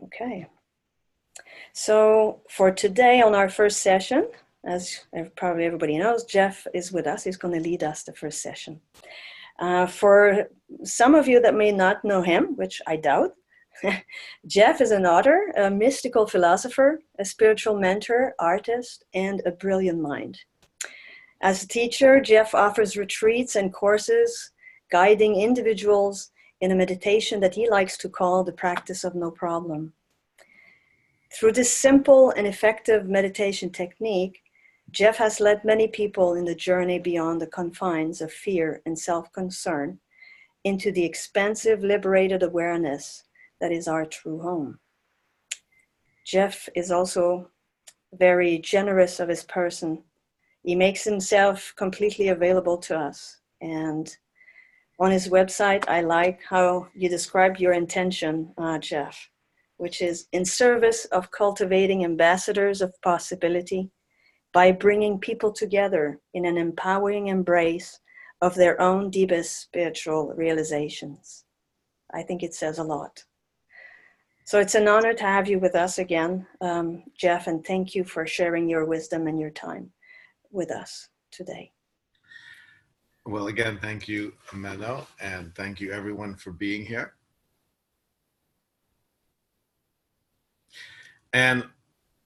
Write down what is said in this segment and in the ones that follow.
Okay. So for today on our first session, as probably everybody knows, Jeff is with us. He's going to lead us the first session. For some of you that may not know him, which I doubt, Jeff is an author, a mystical philosopher, a spiritual mentor, artist, and a brilliant mind. As a teacher, Jeff offers retreats and courses guiding individuals in a meditation that he likes to call the practice of no problem. Through this simple and effective meditation technique, Jeff has led many people in the journey beyond the confines of fear and self-concern into the expansive, liberated awareness that is our true home. Jeff is also very generous of his person. He makes himself completely available to us. And on his website, I like how you describe your intention, Jeff, which is in service of cultivating ambassadors of possibility by bringing people together in an empowering embrace of their own deepest spiritual realizations. I think it says a lot. So it's an honor to have you with us again, Jeff, and thank you for sharing your wisdom and your time with us today. Well, again, thank you, Menno, and thank you everyone for being here. And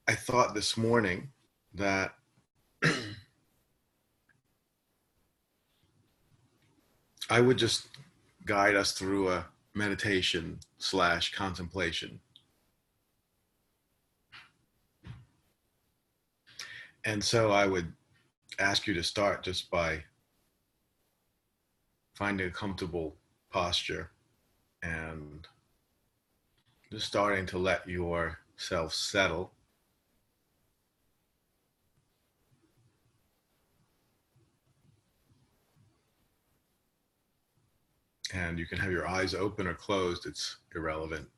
I thought this morning that I would just guide us through a meditation / contemplation. And so I would ask you to start just by finding a comfortable posture and just starting to let yourself settle. And you can have your eyes open or closed, it's irrelevant.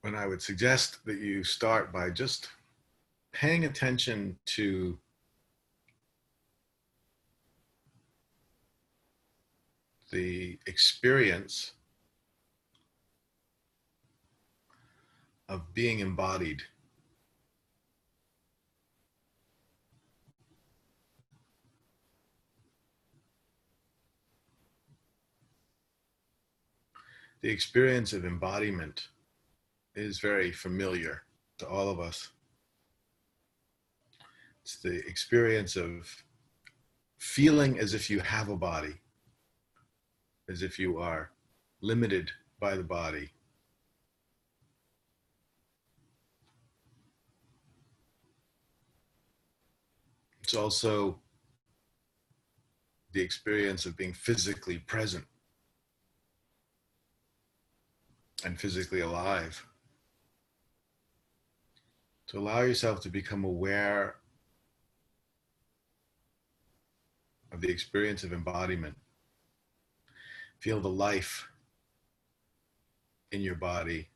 And I would suggest that you start by just paying attention to the experience of being embodied. The experience of embodiment is very familiar to all of us. It's the experience of feeling as if you have a body, as if you are limited by the body. It's also the experience of being physically present and physically alive. To allow yourself to become aware of the experience of embodiment. Feel the life in your body.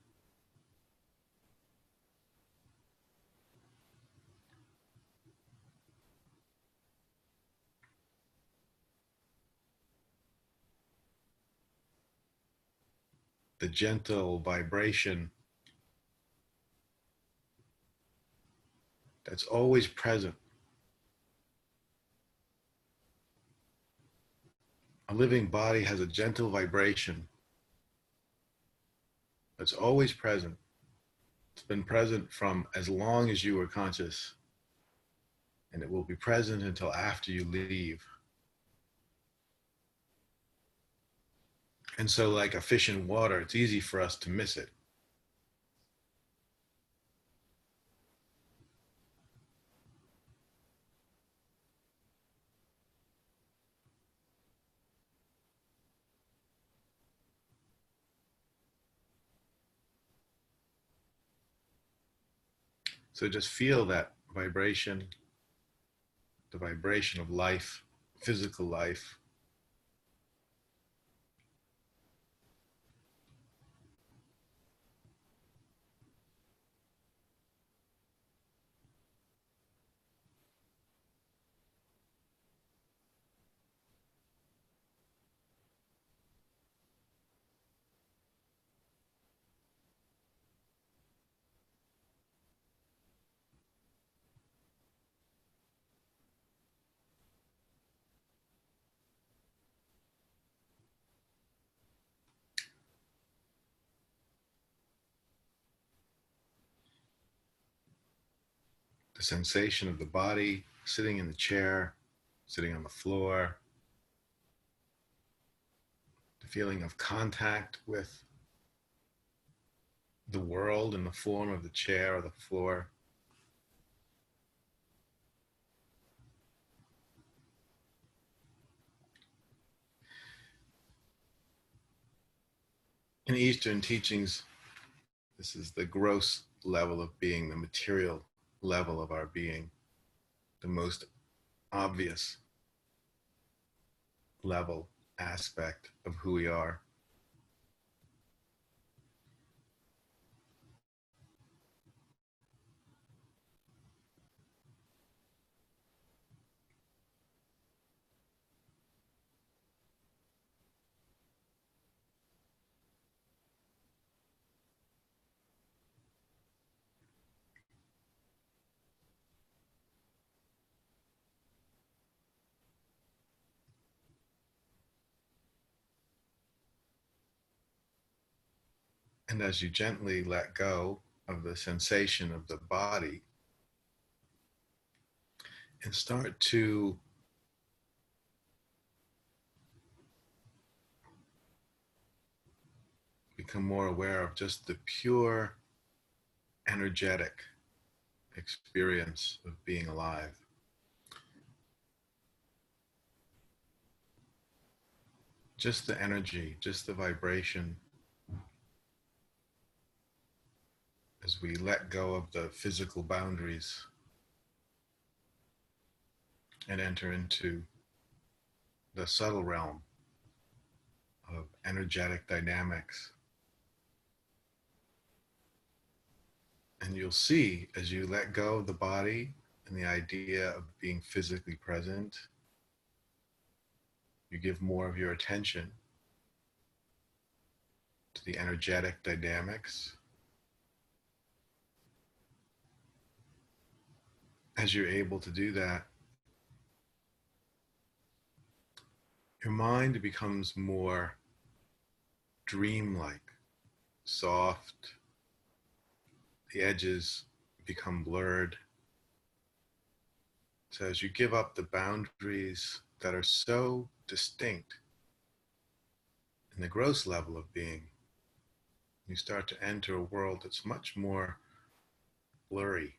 The gentle vibration that's always present. A living body has a gentle vibration that's always present. It's been present from as long as you were conscious, and it will be present until after you leave. And so, like a fish in water, it's easy for us to miss it. So just feel that vibration, the vibration of life, physical life. sensation of the body, sitting in the chair, sitting on the floor, the feeling of contact with the world in the form of the chair or the floor. In Eastern teachings, this is the gross level of being, the material level of our being, the most obvious level, aspect of who we are. And as you gently let go of the sensation of the body and start to become more aware of just the pure energetic experience of being alive. Just the energy, just the vibration as we let go of the physical boundaries and enter into the subtle realm of energetic dynamics. And you'll see as you let go of the body and the idea of being physically present, you give more of your attention to the energetic dynamics. As you're able to do that, your mind becomes more dreamlike, soft. The edges become blurred. So as you give up the boundaries that are so distinct in the gross level of being, you start to enter a world that's much more blurry.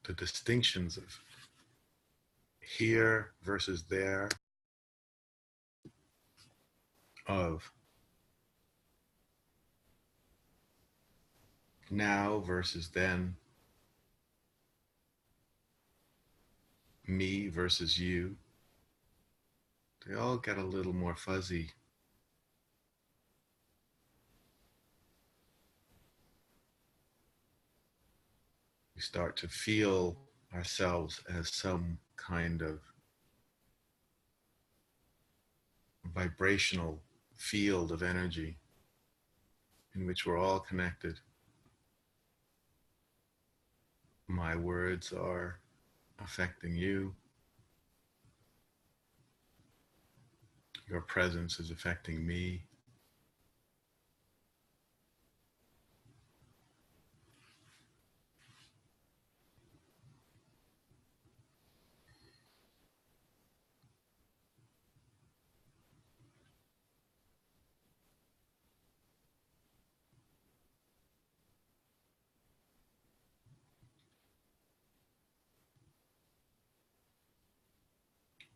The distinctions of here versus there, of now versus then, me versus you, they all get a little more fuzzy. We start to feel ourselves as some kind of vibrational field of energy in which we're all connected. My words are affecting you. Your presence is affecting me.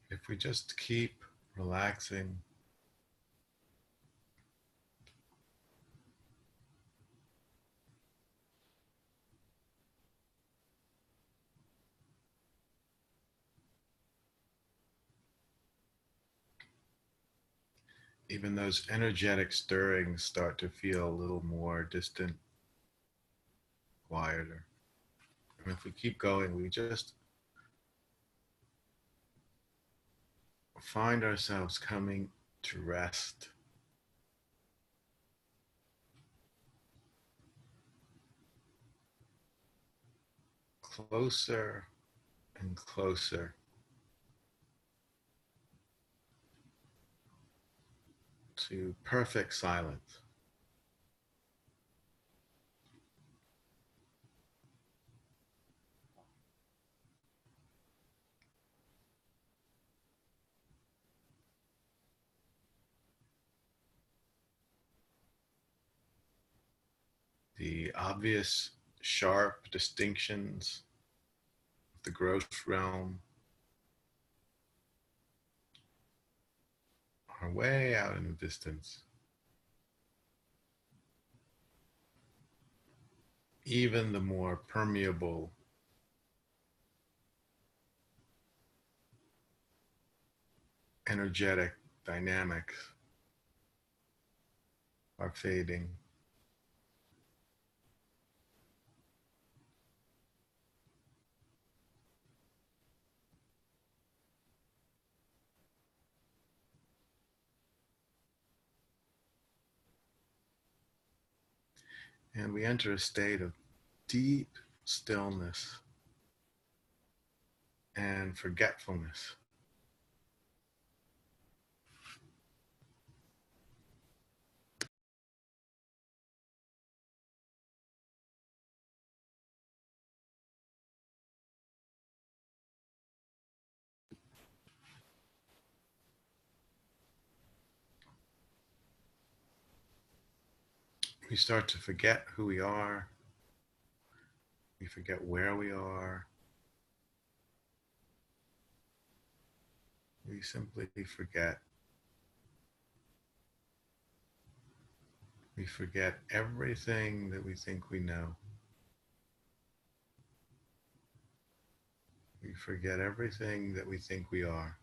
If we just keep relaxing, even those energetic stirrings start to feel a little more distant, quieter. And if we keep going, we just find ourselves coming to rest. Closer and closer to perfect silence. the obvious, sharp distinctions of the gross realm are way out in the distance. Even the more permeable energetic dynamics are fading. And we enter a state of deep stillness and forgetfulness. We start to forget who we are. We forget where we are. We simply forget. We forget everything that we think we know. We forget everything that we think we are.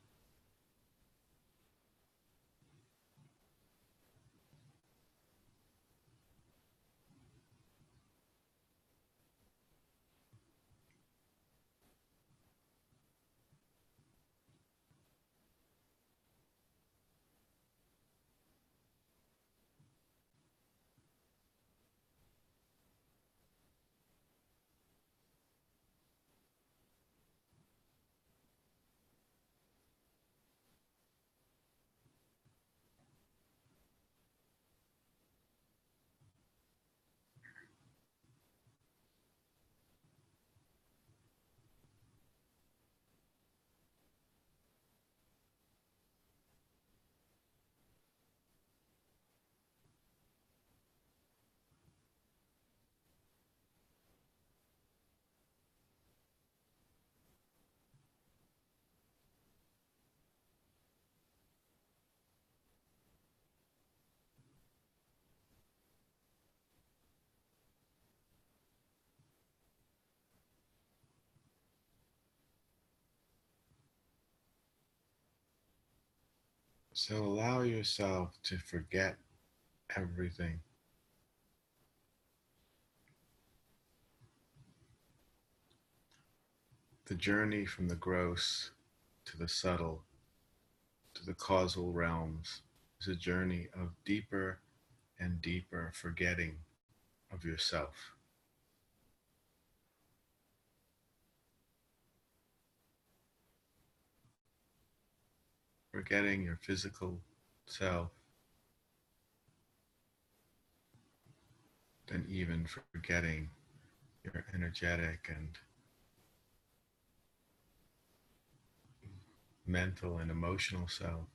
So allow yourself to forget everything. The journey from the gross to the subtle to the causal realms is a journey of deeper and deeper forgetting of yourself. Forgetting your physical self, and even forgetting your energetic and mental and emotional self.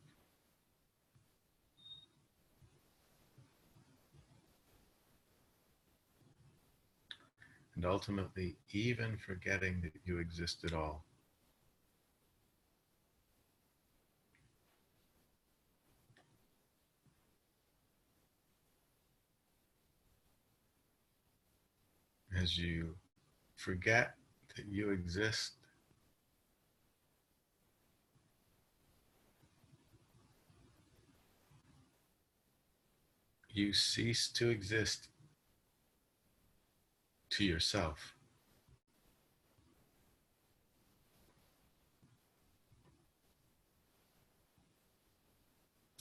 And ultimately, even forgetting that you exist at all. As you forget that you exist, you cease to exist to yourself.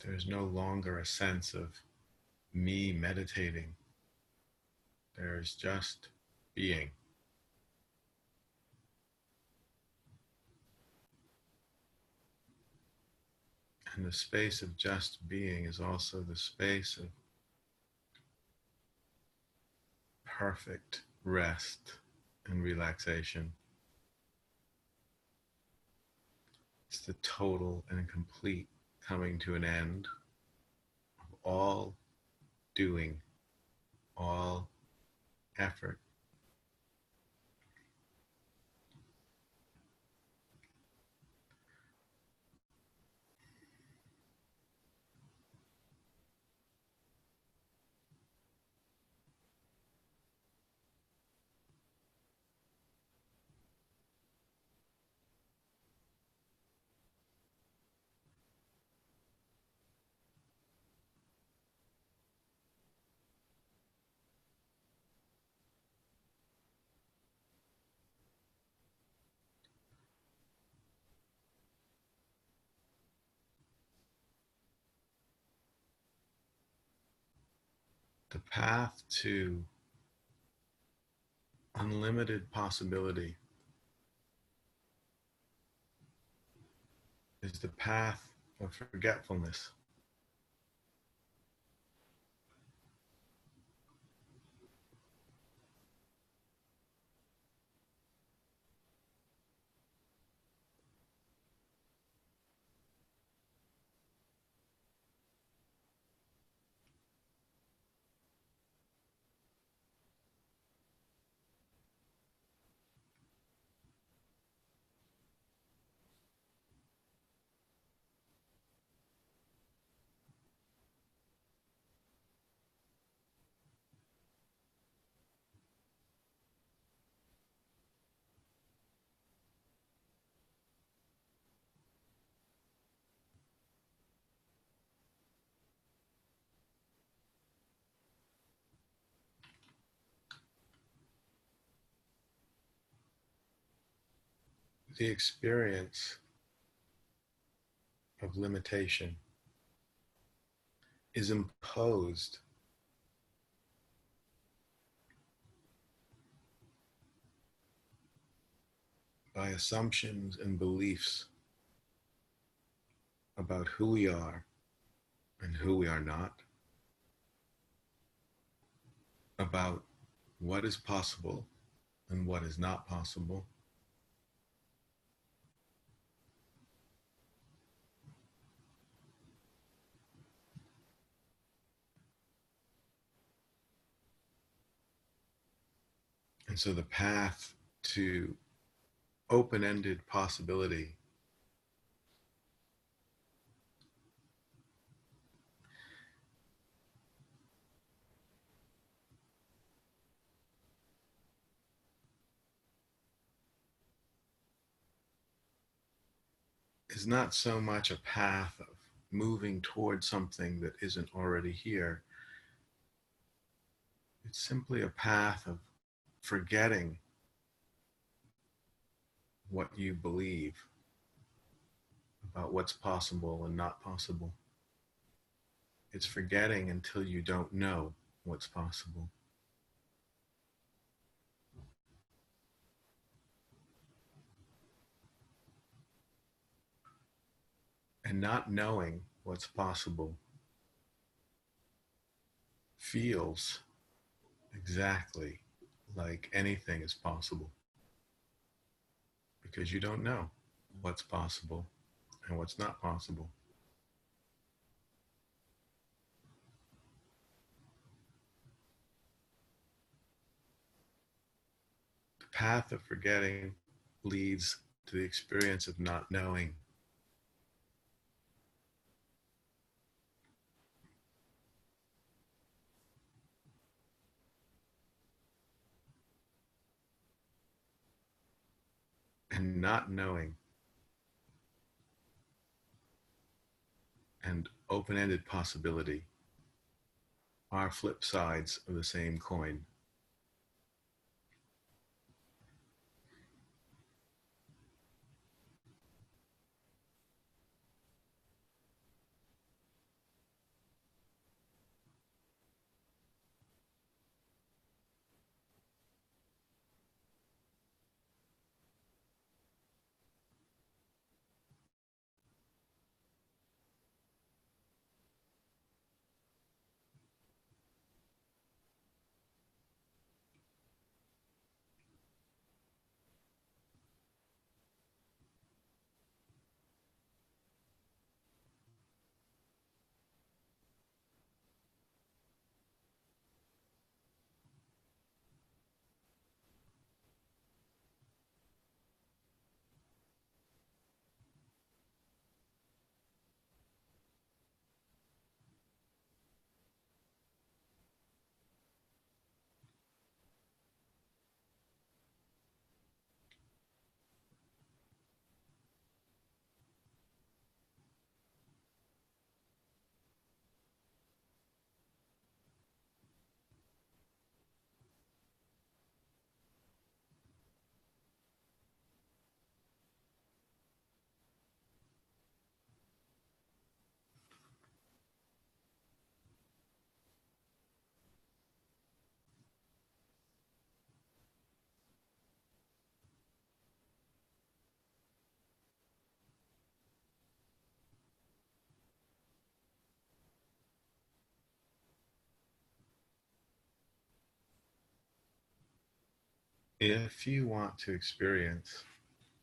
There's no longer a sense of me meditating. There's just being. And the space of just being is also the space of perfect rest and relaxation. It's the total and complete coming to an end of all doing, all effort. The path to unlimited possibility is the path of forgetfulness. The experience of limitation is imposed by assumptions and beliefs about who we are and who we are not, about what is possible and what is not possible. And so the path to open-ended possibility is not so much a path of moving towards something that isn't already here. It's simply a path of forgetting what you believe about what's possible and not possible. It's forgetting until you don't know what's possible. And not knowing what's possible feels exactly like anything is possible, because you don't know what's possible and what's not possible. The path of forgetting leads to the experience of not knowing. And not knowing and open-ended possibility are flip sides of the same coin. If you want to experience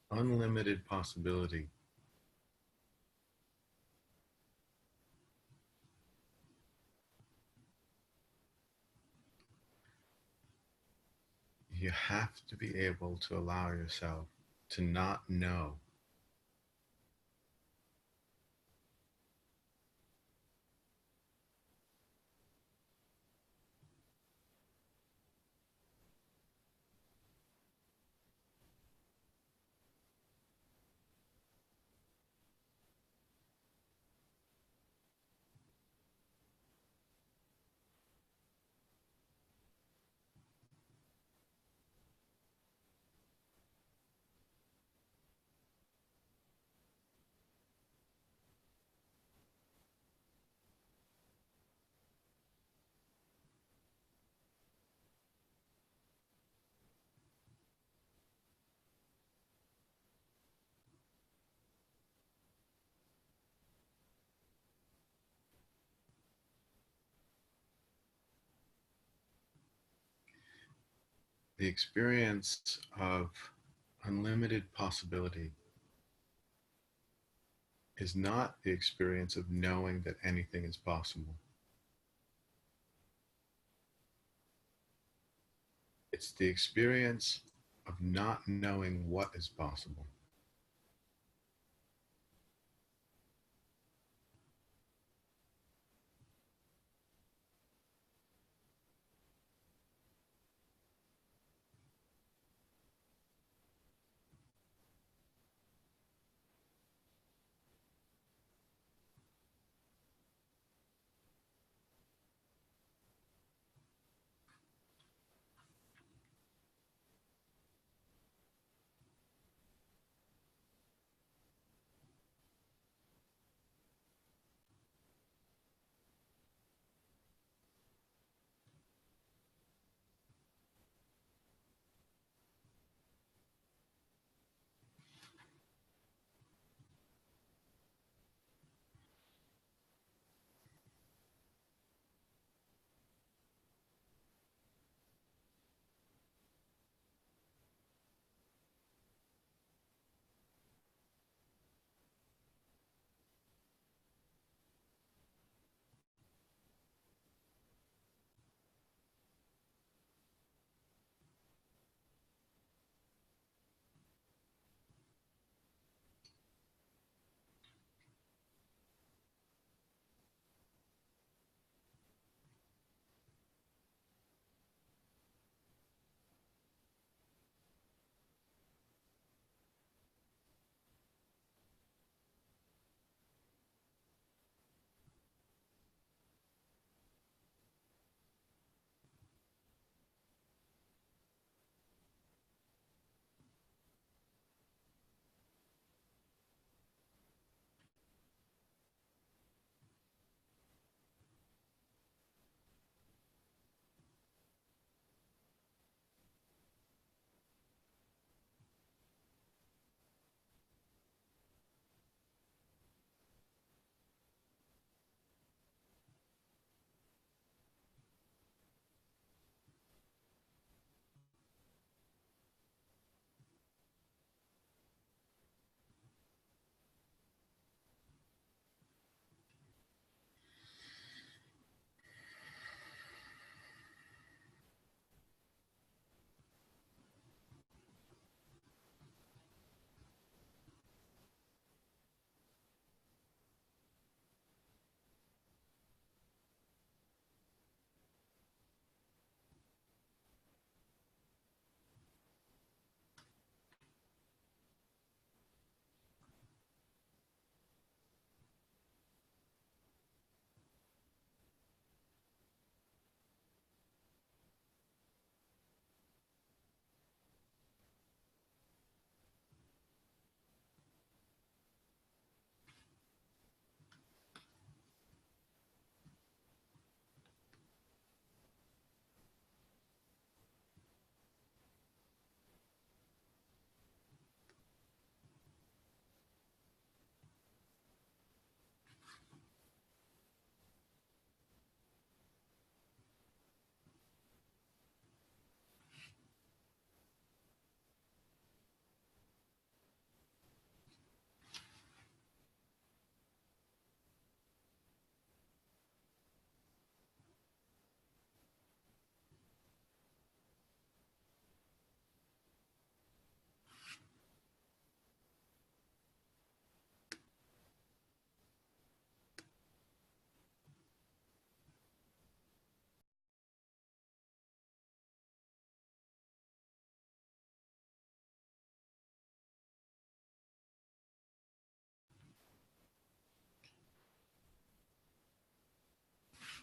unlimited possibility, you have to be able to allow yourself to not know. The experience of unlimited possibility is not the experience of knowing that anything is possible. It's the experience of not knowing what is possible.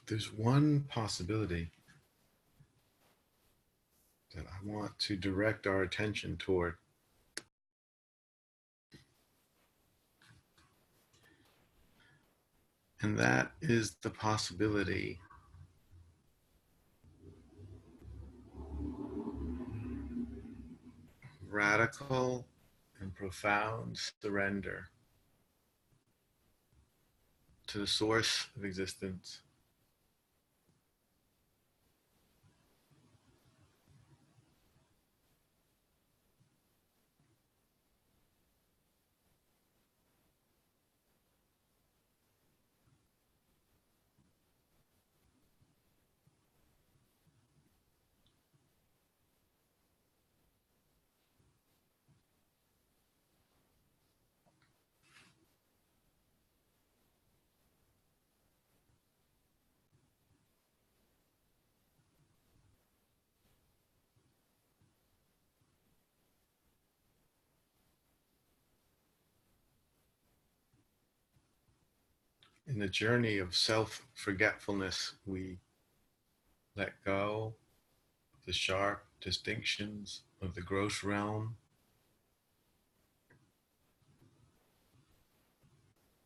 There's one possibility that I want to direct our attention toward. And that is the possibility of radical and profound surrender to the source of existence. In the journey of self-forgetfulness, we let go of the sharp distinctions of the gross realm,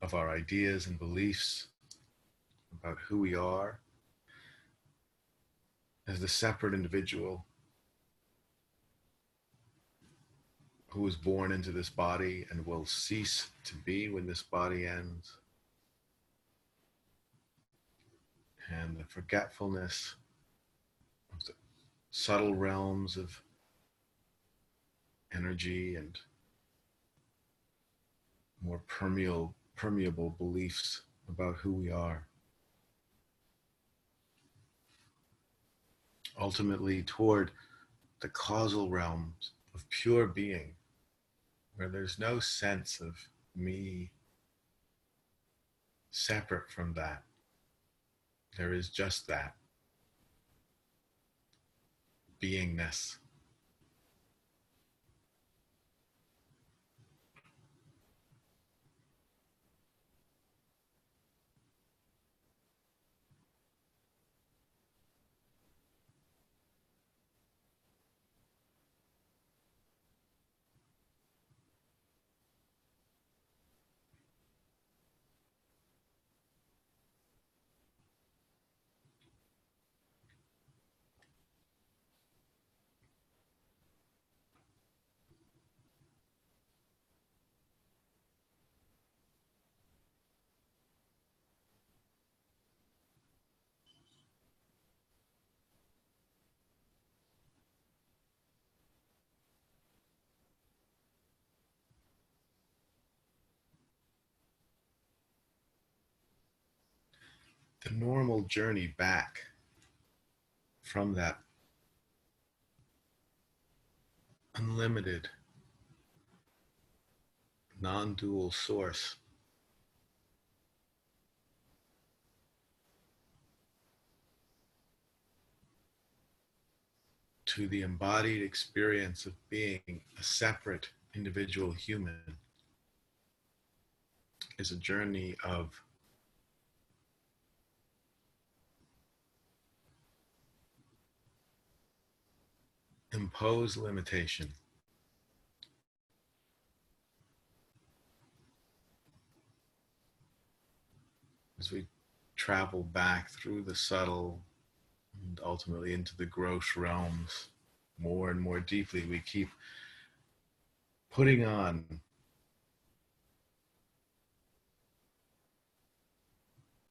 of our ideas and beliefs about who we are as the separate individual who was born into this body and will cease to be when this body ends. And the forgetfulness of the subtle realms of energy and more permeable beliefs about who we are. Ultimately, toward the causal realms of pure being, where there's no sense of me separate from that. There is just that beingness. The normal journey back from that unlimited, non-dual source to the embodied experience of being a separate individual human is a journey of imposed limitation. As we travel back through the subtle and ultimately into the gross realms more and more deeply, we keep putting on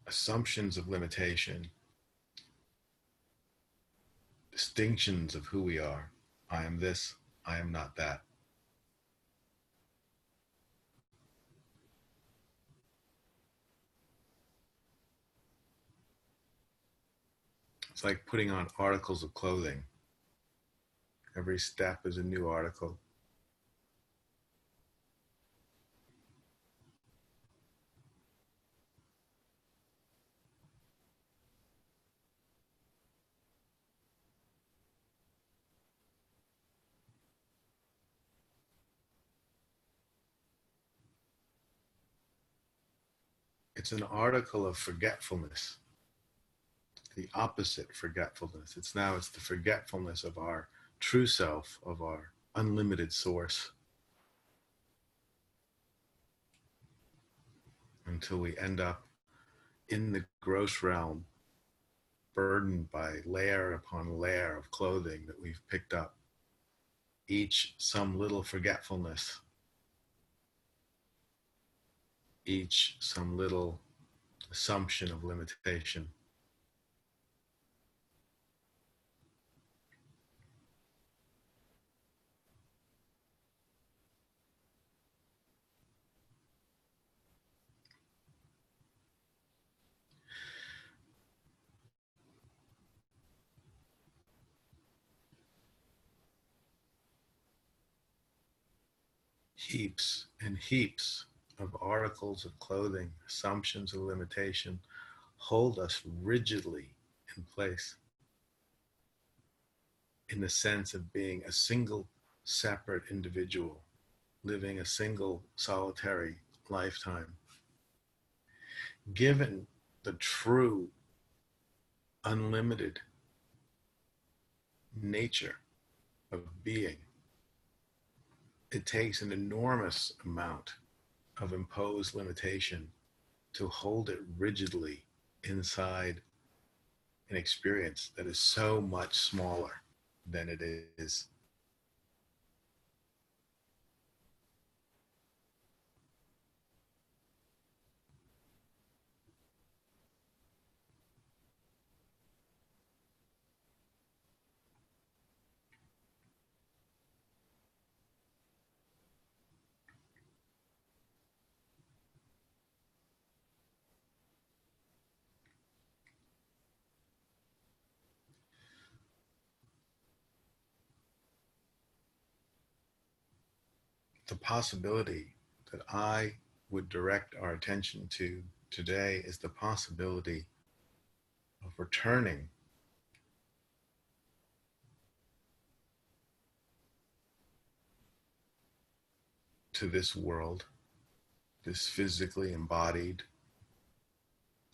assumptions of limitation, distinctions of who we are. I am this, I am not that. It's like putting on articles of clothing. Every step is a new article. It's an article of forgetfulness. the opposite forgetfulness. It's the forgetfulness of our true self, of our unlimited source, until we end up in the gross realm, burdened by layer upon layer of clothing that we've picked up, each some little forgetfulness, each some little assumption of limitation. Heaps and heaps of articles of clothing, assumptions of limitation, hold us rigidly in place, in the sense of being a single separate individual, living a single solitary lifetime. Given the true unlimited nature of being, it takes an enormous amount of imposed limitation to hold it rigidly inside an experience that is so much smaller than it is. The possibility that I would direct our attention to today is the possibility of returning to this world, this physically embodied,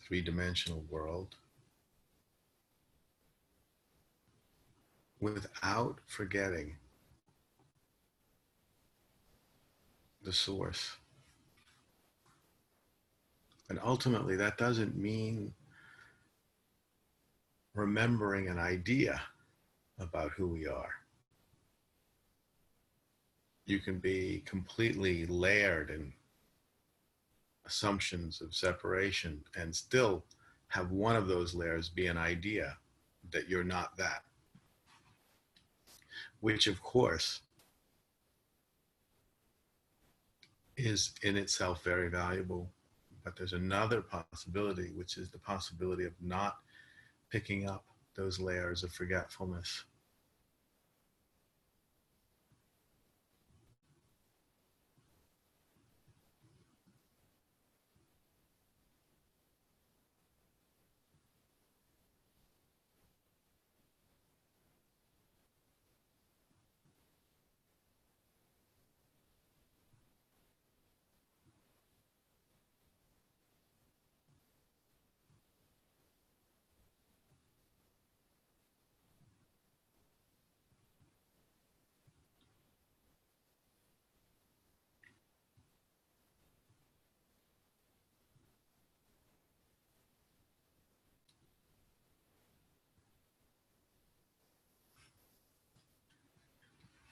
three-dimensional world, without forgetting the source. And ultimately, that doesn't mean remembering an idea about who we are. You can be completely layered in assumptions of separation and still have one of those layers be an idea that you're not that, which of course is in itself very valuable. But there's another possibility, which is the possibility of not picking up those layers of forgetfulness.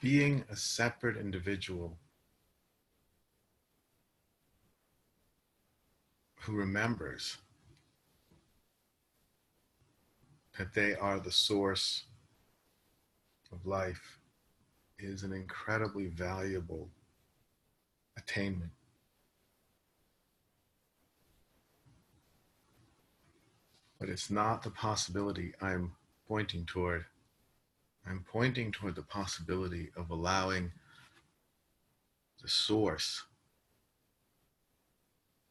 Being a separate individual who remembers that they are the source of life is an incredibly valuable attainment. But it's not the possibility I'm pointing toward. I'm pointing toward the possibility of allowing the source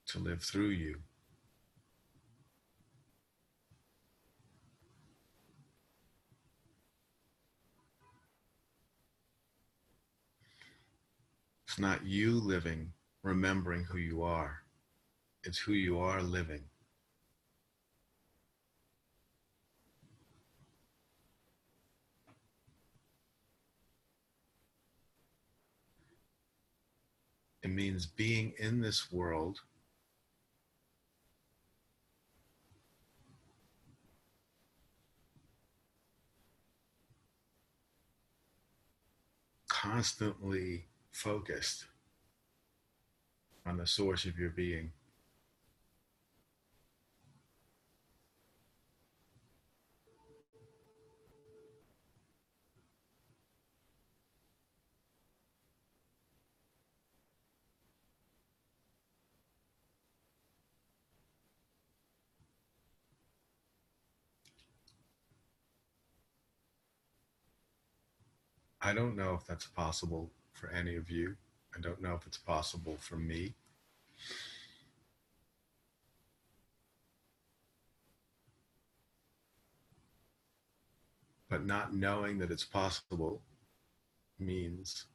to live through you. It's not you living, remembering who you are. It's who you are living. It means being in this world constantly focused on the source of your being. I don't know if that's possible for any of you. I don't know if it's possible for me. But not knowing that it's possible means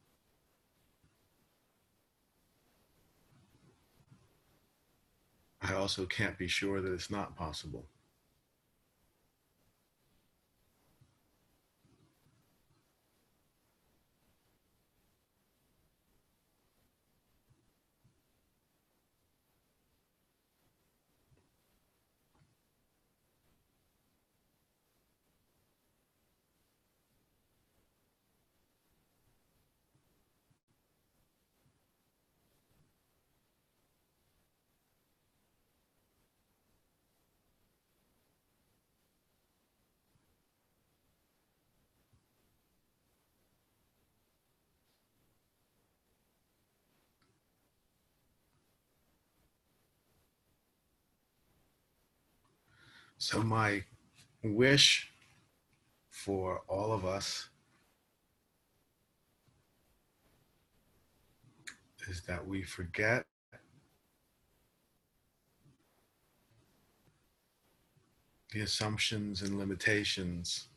I also can't be sure that it's not possible. So my wish for all of us is that we forget the assumptions and limitations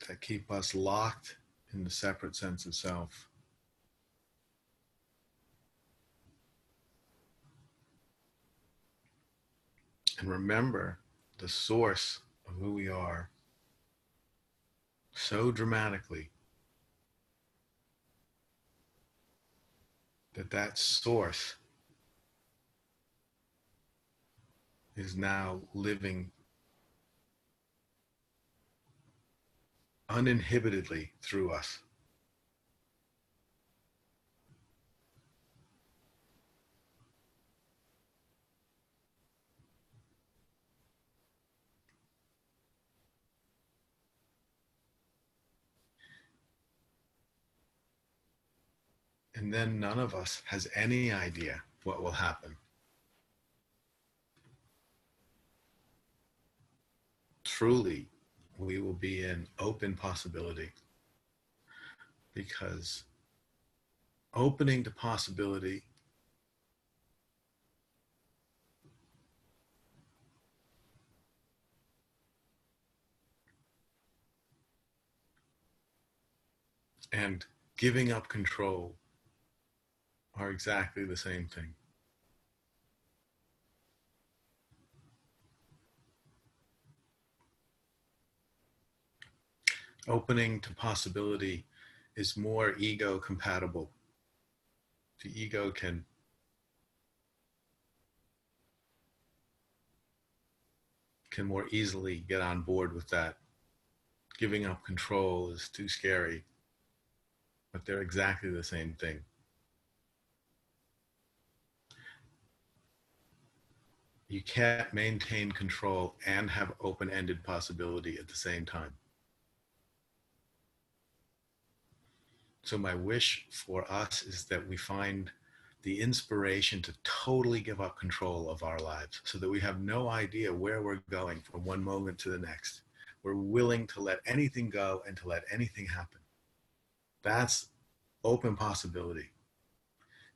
that keep us locked in the separate sense of self. And remember the source of who we are so dramatically that that source is now living uninhibitedly through us. And then none of us has any idea what will happen. Truly, we will be in open possibility, because opening to possibility and giving up control are exactly the same thing. Opening to possibility is more ego compatible. The ego can more easily get on board with that. Giving up control is too scary, but they're exactly the same thing. You can't maintain control and have open-ended possibility at the same time. So my wish for us is that we find the inspiration to totally give up control of our lives so that we have no idea where we're going from one moment to the next. We're willing to let anything go and to let anything happen. That's open possibility.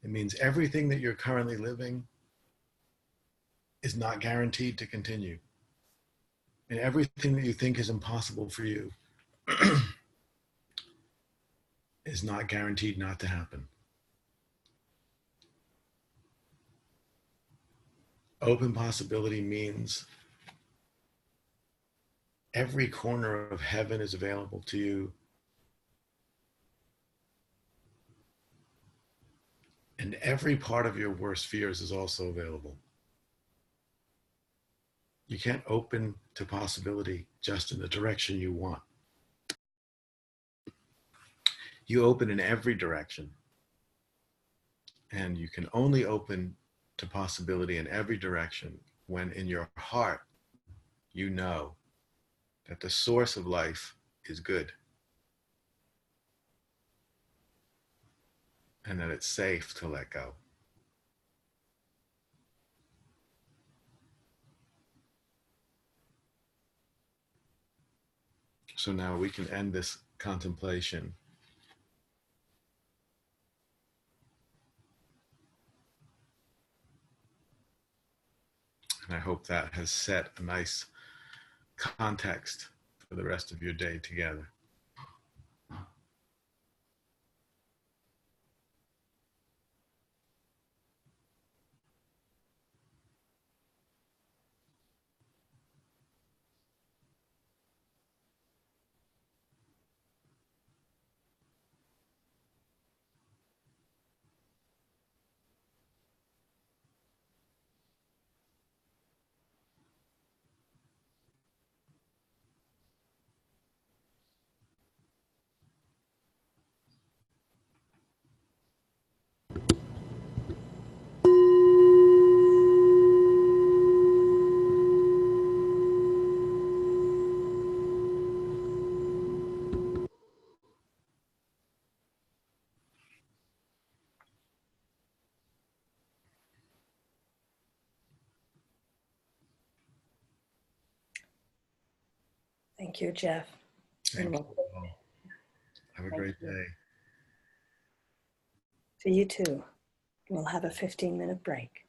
It means everything that you're currently living is not guaranteed to continue. And everything that you think is impossible for you is not guaranteed not to happen. Open possibility means every corner of heaven is available to you. And every part of your worst fears is also available. You can't open to possibility just in the direction you want. You open in every direction. And you can only open to possibility in every direction when in your heart you know that the source of life is good and that it's safe to let go. So now we can end this contemplation. And I hope that has set a nice context for the rest of your day together. Thank you, Jeff. Thank you all. Have a great day. To you too. We'll have a 15-minute break.